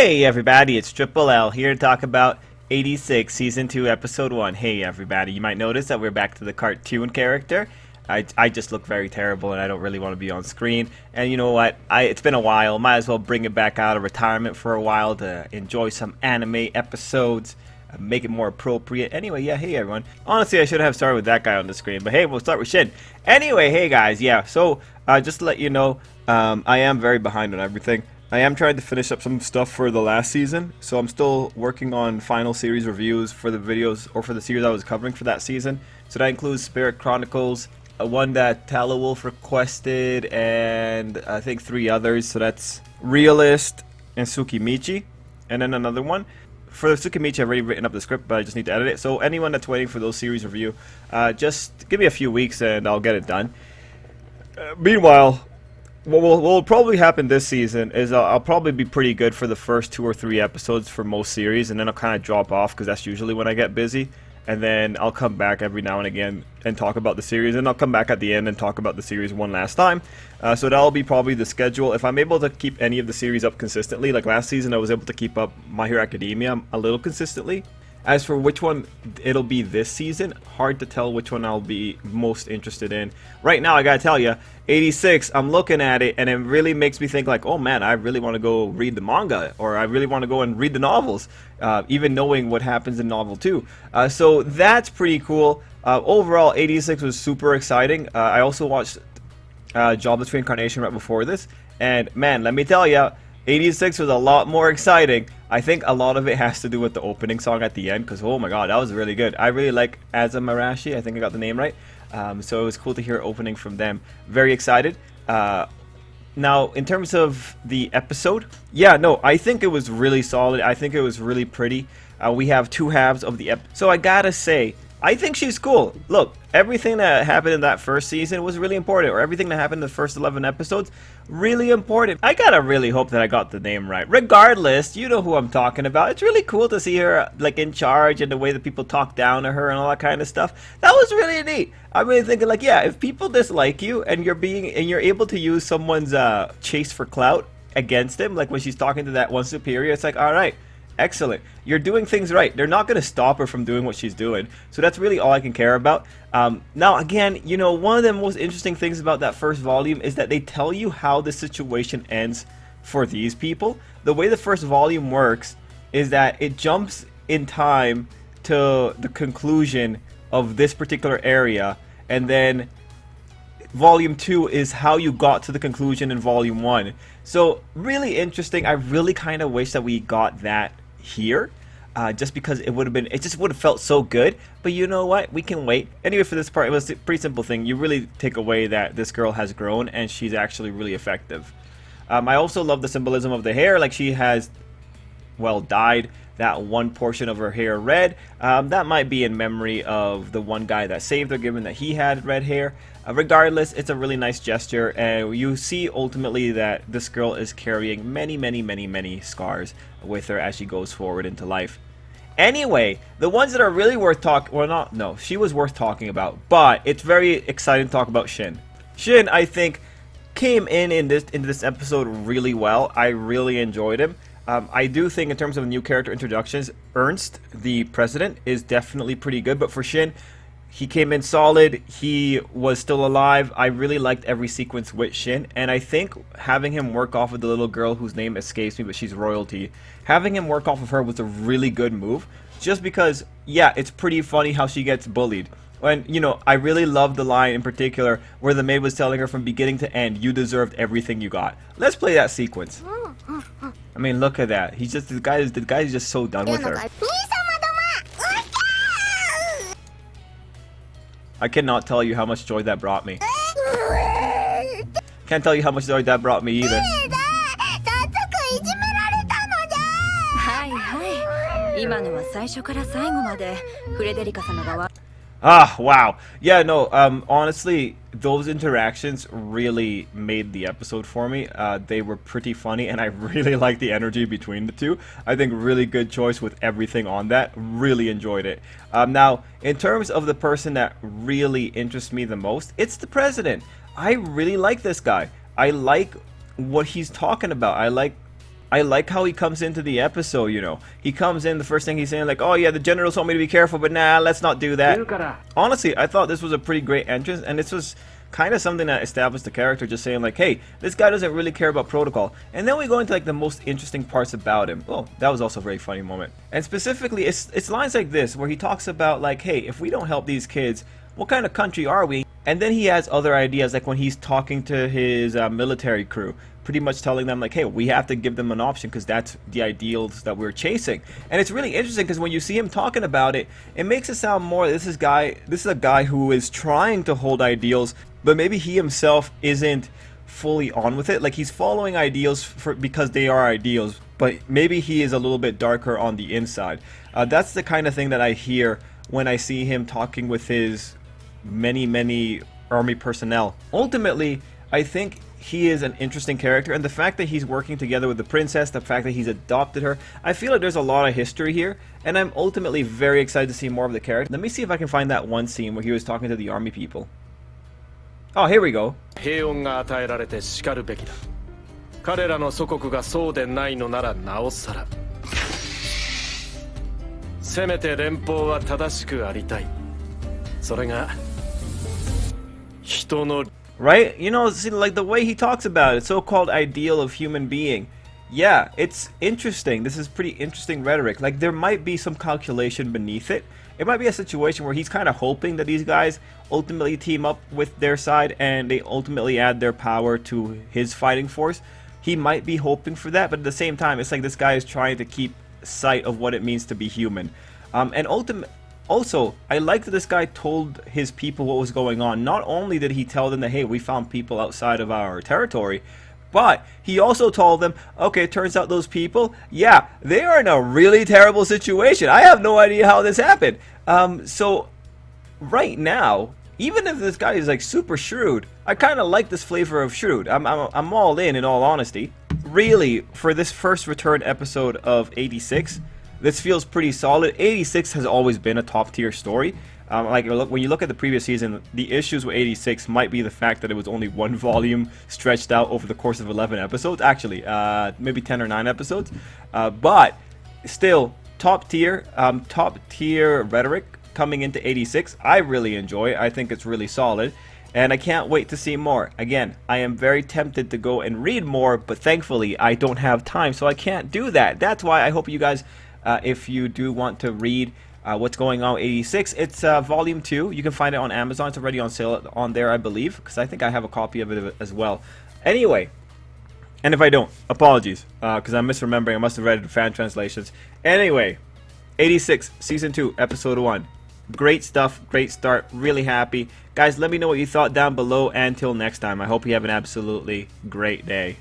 Hey everybody, it's Tripl-L here to talk about 86 Season 2 Episode 1. Hey everybody, you might notice that we're back to the cartoon character. I just look very terrible and I don't really want to be on screen. And you know what, it's been a while, might as well bring it back out of retirement for a while to enjoy some anime episodes. Make it more appropriate. Anyway, yeah, hey everyone. Honestly, I should have started with that guy on the screen, but hey, we'll start with Shin. Anyway, hey guys, yeah, so just to let you know, I am very behind on everything. I am trying to finish up some stuff for the last season, so I'm still working on final series reviews for the videos, or for the series I was covering for that season. So that includes Spirit Chronicles, one that Talawolf requested, and I think 3 others. So that's Realist and Tsukimichi, and then another one. For Tsukimichi, I've already written up the script, but I just need to edit it. So anyone that's waiting for those series review, just give me a few weeks and I'll get it done. Meanwhile, what will probably happen this season is I'll probably be pretty good for the first 2 or 3 episodes for most series, and then I'll kind of drop off because that's usually when I get busy. And then I'll come back every now and again and talk about the series, and I'll come back at the end and talk about the series one last time. So that'll be probably the schedule. If I'm able to keep any of the series up consistently, like last season I was able to keep up My Hero Academia a little consistently. As for which one it'll be this season, hard to tell which one I'll be most interested in. Right now, I gotta tell you, 86, I'm looking at it and it really makes me think like, oh man, I really want to go read the manga, or I really want to go and read the novels, even knowing what happens in novel 2. So that's pretty cool. Overall, 86 was super exciting. I also watched Jobless Reincarnation right before this, and man, let me tell you, 86 was a lot more exciting. I think a lot of it has to do with the opening song at the end, because oh my god, that was really good. I really like Azamarashi, I think I got the name right. So it was cool to hear opening from them. Very excited. Now, in terms of the episode, yeah, no, I think it was really solid. I think it was really pretty. We have 2 halves of the episode. So I gotta say, I think she's cool. Look, everything that happened in that first season was really important, or everything that happened in the first 11 episodes, really important. I gotta really hope that I got the name right. Regardless, you know who I'm talking about. It's really cool to see her like in charge, and the way that people talk down to her and all that kind of stuff. That was really neat. I'm really thinking like, yeah, if people dislike you and you're able to use someone's chase for clout against them, like when she's talking to that one superior, it's like, all right. Excellent. You're doing things right. They're not going to stop her from doing what she's doing. So that's really all I can care about. Now, again, you know, one of the most interesting things about that first volume is that they tell you how the situation ends for these people. The way the first volume works is that it jumps in time to the conclusion of this particular area, and then Volume 2 is how you got to the conclusion in Volume 1. So, really interesting. I really kind of wish that we got that here. Just because it just would have felt so good. But you know what? We can wait. Anyway, for this part, it was a pretty simple thing. You really take away that this girl has grown and she's actually really effective. I also love the symbolism of the hair. Like, she has, well, dyed that one portion of her hair red. That might be in memory of the one guy that saved her, given that he had red hair. Regardless, it's a really nice gesture, and you see ultimately that this girl is carrying many scars with her as she goes forward into life. Anyway, the ones that are really worth talking, well, no, she was worth talking about, but it's very exciting to talk about Shin. Shin, I think, came in this episode really well. I really enjoyed him. I do think in terms of new character introductions, Ernst, the president, is definitely pretty good, but for Shin, he came in solid. He was still alive. I really liked every sequence with Shin, and I think having him work off of the little girl whose name escapes me, but she's royalty, having him work off of her was a really good move, just because, yeah, it's pretty funny how she gets bullied. And, you know, I really loved the line in particular where the maid was telling her from beginning to end, you deserved everything you got. Let's play that sequence. I mean, look at that. The guy is just so done with her. I cannot tell you how much joy that brought me. Can't tell you how much joy that brought me either. Ah, wow. Yeah, no, honestly, those interactions really made the episode for me. They were pretty funny, and I really liked the energy between the two. I think really good choice with everything on that. Really enjoyed it. Now, in terms of the person that really interests me the most, it's the president. I really like this guy. I like what he's talking about. I like I like how he comes into the episode, you know. He comes in, the first thing he's saying, like, oh yeah, the general told me to be careful, but nah, let's not do that. Honestly, I thought this was a pretty great entrance, and this was kind of something that established the character, just saying like, hey, this guy doesn't really care about protocol. And then we go into like the most interesting parts about him. Oh, that was also a very funny moment. And specifically, it's lines like this, where he talks about like, hey, if we don't help these kids, what kind of country are we? And then he has other ideas, like when he's talking to his military crew, pretty much telling them like, hey, we have to give them an option because that's the ideals that we're chasing. And it's really interesting because when you see him talking about it, it makes it sound more, this is a guy who is trying to hold ideals, but maybe he himself isn't fully on with it. Like, he's following ideals because they are ideals, but maybe he is a little bit darker on the inside. That's the kind of thing that I hear when I see him talking with his many army personnel. Ultimately, I think he is an interesting character, and the fact that he's working together with the princess, the fact that he's adopted her, I feel like there's a lot of history here, and I'm ultimately very excited to see more of the character. Let me see if I can find that one scene where he was talking to the army people. Oh, here we go. Right? You know, see, like the way he talks about it, so-called ideal of human being. Yeah, it's interesting. This is pretty interesting rhetoric. Like, there might be some calculation beneath it. It might be a situation where he's kind of hoping that these guys ultimately team up with their side and they ultimately add their power to his fighting force. He might be hoping for that, but at the same time, it's like this guy is trying to keep sight of what it means to be human. And also, I like that this guy told his people what was going on. Not only did he tell them that, hey, we found people outside of our territory, but he also told them, okay, it turns out those people, yeah, they are in a really terrible situation. I have no idea how this happened. So right now, even if this guy is like super shrewd, I kind of like this flavor of shrewd. I'm all in all honesty. Really, for this first return episode of 86, this feels pretty solid. 86 has always been a top tier story. Like, when you look at the previous season, the issues with 86 might be the fact that it was only one volume stretched out over the course of 11 episodes. Actually, maybe 10 or 9 episodes. But still, top tier rhetoric coming into 86. I really enjoy it. I think it's really solid. And I can't wait to see more. Again, I am very tempted to go and read more, but thankfully I don't have time, so I can't do that. That's why I hope you guys, if you do want to read what's going on with 86, it's volume 2. You can find it on Amazon. It's already on sale on there, I believe, because I think I have a copy of it as well. Anyway, and if I don't, apologies, because I'm misremembering. I must have read fan translations. Anyway, 86 season 2 episode 1. Great stuff, great start, really happy. Guys, let me know what you thought down below, and until next time, I hope you have an absolutely great day.